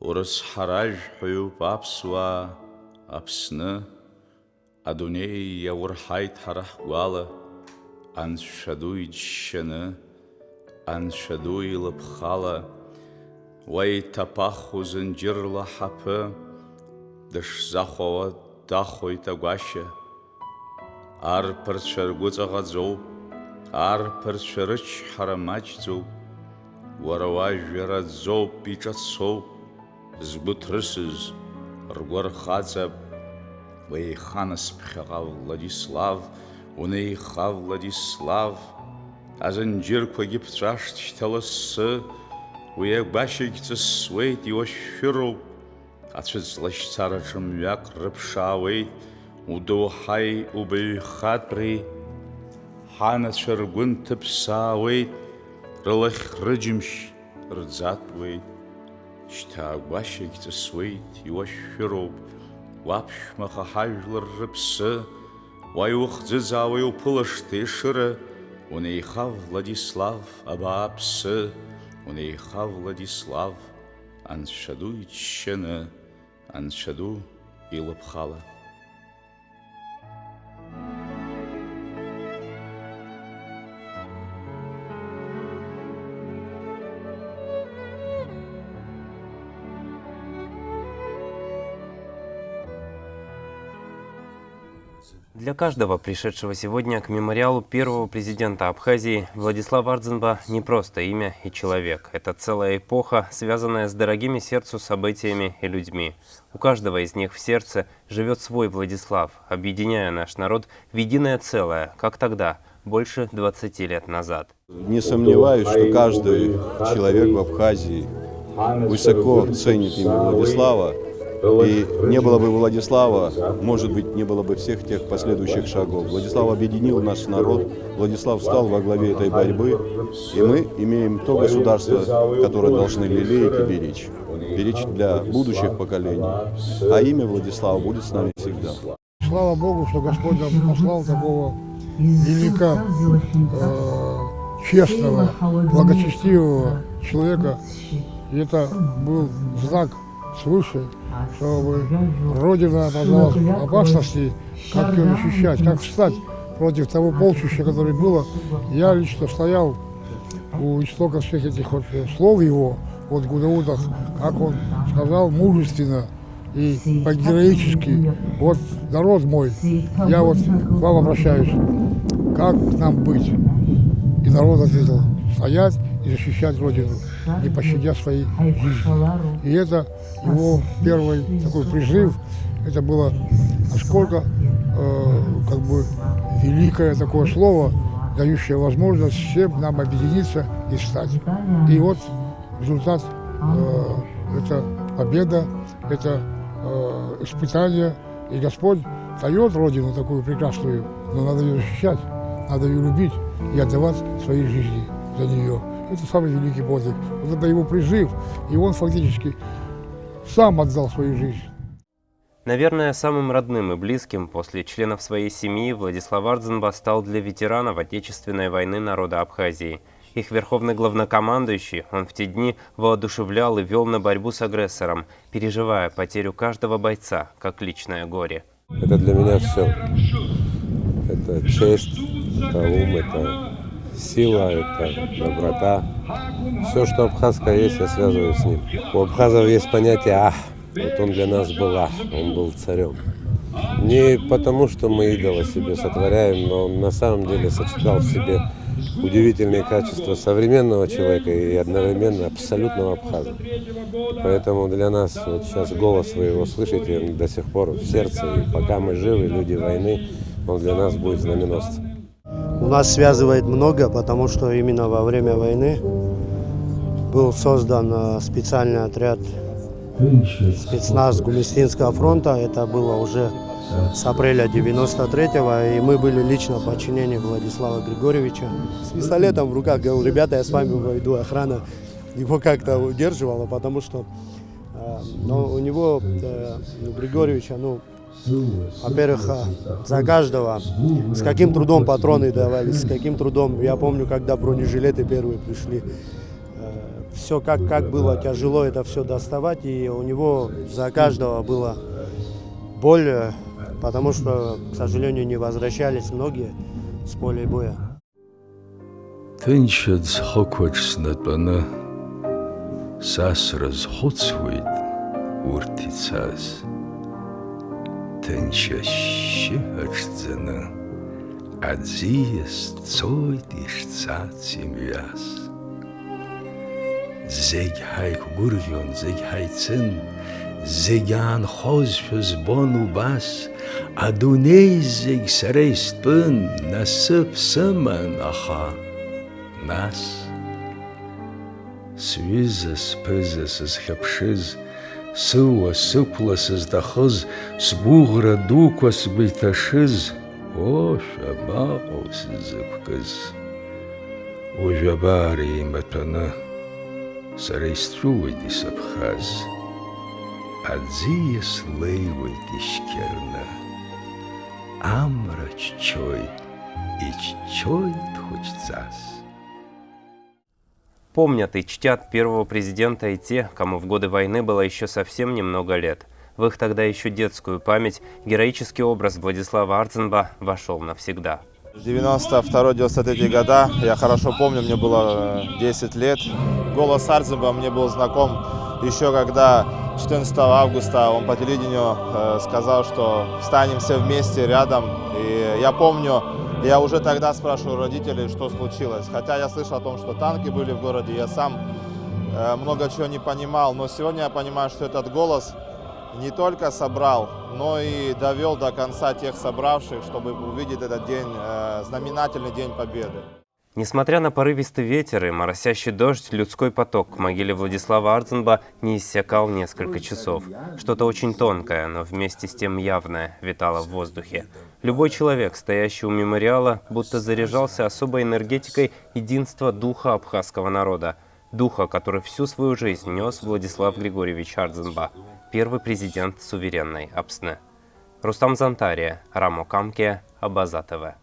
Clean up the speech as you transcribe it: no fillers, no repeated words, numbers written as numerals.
Урыс ҳараж ҳәҩуп аԥсуаа, Аԥсны, адунеи иаурҳаит ҳара ҳгәала, Анцәа ду иџьшьаны, Анцәа ду илыԥхала, уа иҭаԥаху зынџьырла ҳаԥы, дышзахәауа дахоит агәашьа. Арԥарцәа ргәы ҵаӷаӡоуп, арԥарцәа рычҳара маҷӡоуп, уара уажәра аӡоуп, иҿацоуп, згәы ҭрысыз ргәы рхаҵап. Уеиха-нас ԥхьаҟа Владислав, унеиха Владислав, азынџьырқәагьы ԥҵәашт шьҭа лассы, уи агәашьагь ҵысуеит, иуашәшәыроуп, ацәыӡ лашьцараҿы мҩак рыԥшаауеит, удоуҳаи убаҩхатәреи, ҳанацәа ргәы нҭыԥсаауеит, рылахь рыџьымшь рӡатәуеит. Шьҭа агәашьагь ҵысуеит, иуашәшәыроуп, уаԥшәмаха ҳажәлар рыԥсы, уа иухӡыӡаауа иуԥылашт ешыра, унеиха Владислав абааԥсы, унеиха Владислав, Анцәа ду иџьшьаны, Анцәа ду илыԥхала. Для каждого, пришедшего сегодня к мемориалу первого президента Абхазии, Владислав Ардзинба не просто имя и человек. Это целая эпоха, связанная с дорогими сердцу событиями и людьми. У каждого из них в сердце живет свой Владислав, объединяя наш народ в единое целое, как тогда, больше 20 лет назад. Не сомневаюсь, что каждый человек в Абхазии высоко ценит имя Владислава. И не было бы Владислава, может быть, не было бы всех тех последующих шагов. Владислав объединил наш народ, Владислав стал во главе этой борьбы, и мы имеем то государство, которое должны лелеять и беречь. Беречь для будущих поколений. А имя Владислава будет с нами всегда. Слава Богу, что Господь нам послал такого велика, честного, благочестивого человека. И это был знак свыше, чтобы Родина оказалась в опасности, как ее защищать, как встать против того полчища, которое было. Я лично стоял у истоков всех этих вот слов его, вот Гудаутах, как он сказал мужественно и по-героически: вот народ мой, я вот к вам обращаюсь, как нам быть? И народ ответил: стоять и защищать Родину, не пощадя своей жизни. И это его первый такой призыв, это было насколько как бы великое такое слово, дающее возможность всем нам объединиться и встать. И вот результат это победа, это испытание. И Господь дает Родину такую прекрасную, но надо ее защищать, надо ее любить и отдавать своей жизни за нее. Это самый великий подвиг. Вот это его призыв, и он фактически сам отдал свою жизнь. Наверное, самым родным и близким после членов своей семьи Владислав Ардзинба стал для ветеранов Отечественной войны народа Абхазии. Их верховный главнокомандующий, он в те дни воодушевлял и вел на борьбу с агрессором, переживая потерю каждого бойца, как личное горе. Это для меня все. Это честь, это ум, это сила, это доброта. Все, что абхазское есть, я связываю с ним. У абхазов есть понятие «ах». Вот он для нас был «ах», он был царем. Не потому, что мы идола себе сотворяем, но он на самом деле сочетал в себе удивительные качества современного человека и одновременно абсолютного абхаза. Поэтому для нас, вот сейчас голос вы его слышите до сих пор в сердце, и пока мы живы, люди войны, он для нас будет знаменосцем. У нас связывает много, потому что именно во время войны был создан специальный отряд спецназ Гумистинского фронта. Это было уже с апреля 93-го, и мы были лично в подчинении Владислава Григорьевича. С пистолетом в руках говорил: ребята, я с вами пойду. Охрана его как-то удерживала, потому что у него, у Григорьевича, во-первых, за каждого, с каким трудом патроны давались, с каким трудом. Я помню, когда бронежилеты первые пришли, все как было тяжело это все доставать, и у него за каждого была боль, потому что, к сожалению, не возвращались многие с поля боя. Тынчыц хоквачснатбаны сас разхоцвует уртицаз. Тынчащи ачцаны адзиес цойт ишца цимвяз. Зег хайк гурвион, зег хайцин, зегян хозфюз бону бас, адуней зег сарейстбын насып сыман аха. Нас свизас пызасыз хапшыз, сыуа сықәласыз дахыз, сгәыӷра дуқәа сгәы иҭашыз, шәабаҟоу сзықәкыз. Уажә абар еимаҭәаны, сара исҵәыуеит исыԥхаз, аӡиас леиуеит ишьқьарны, амра ччоит, иччоит хәыҷҵас. Помнят и чтят первого президента и те, кому в годы войны было еще совсем немного лет. В их тогда еще детскую память героический образ Владислава Ардзинба вошел навсегда. 92-93 года, я хорошо помню, мне было 10 лет. Голос Ардзинба мне был знаком еще когда 14 августа он по телевидению сказал, что встанем все вместе рядом. И я помню, я уже тогда спрашивал родителей, что случилось. Хотя я слышал о том, что танки были в городе, я сам много чего не понимал. Но сегодня я понимаю, что этот голос не только собрал, но и довел до конца тех собравших, чтобы увидеть этот день, знаменательный день Победы. Несмотря на порывистый ветер и моросящий дождь, людской поток к могиле Владислава Ардзинба не иссякал несколько часов. Что-то очень тонкое, но вместе с тем явное витало в воздухе. Любой человек, стоящий у мемориала, будто заряжался особой энергетикой единства духа абхазского народа. Духа, который всю свою жизнь нес Владислав Григорьевич Ардзинба, первый президент суверенной Апсны. Рустам Зантария, Рамо Камке, Абаза ТВ.